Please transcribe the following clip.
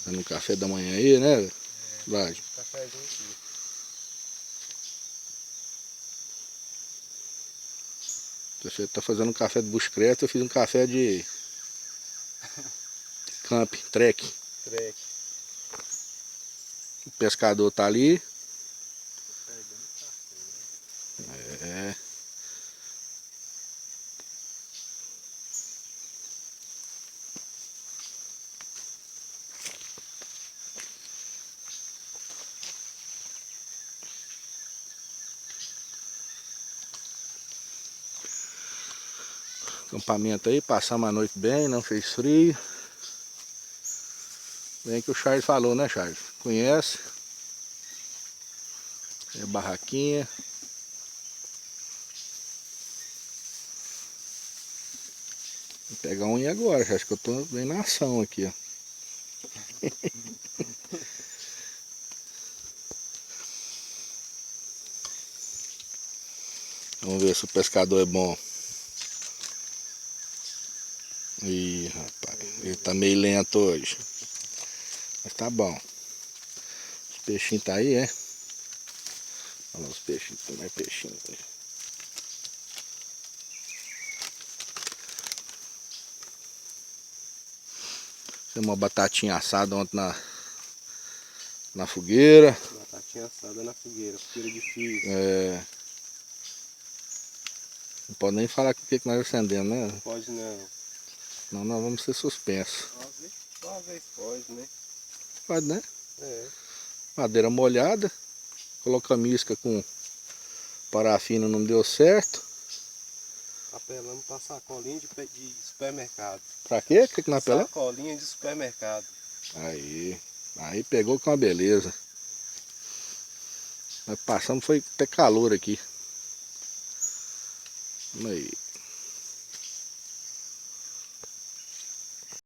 Fazendo um café da manhã aí, né, Vlad? Cafézinho aqui. Você tá fazendo um café de buscreta, eu fiz um café de camping, trek. Trek. O pescador tá ali. Pegando café, né? É. Acampamento aí, passamos a noite bem, não fez frio. Bem que o Charles falou, né, Charles? Conhece? É barraquinha. Vou pegar um agora, acho que eu tô bem na ação aqui, ó. Vamos ver se o pescador é bom. Ih, rapaz, ele tá meio lento hoje. Mas tá bom. Os peixinhos tá aí, é? Olha lá os peixinhos, tem mais peixinho aí. Tem uma batatinha assada ontem na fogueira. Batatinha assada na fogueira, fogueira de fio. É. Não pode nem falar com o que nós acendemos, né? Não pode não. Senão nós vamos ser suspensos. Só às vezes pode, né? Pode, né? É. Madeira molhada. Colocamos isca com parafina, não deu certo. Apelamos pra sacolinha de supermercado. Pra quê? O que nós apelamos? Sacolinha de supermercado. Aí pegou com uma beleza. Nós passamos, foi até calor aqui. Aí.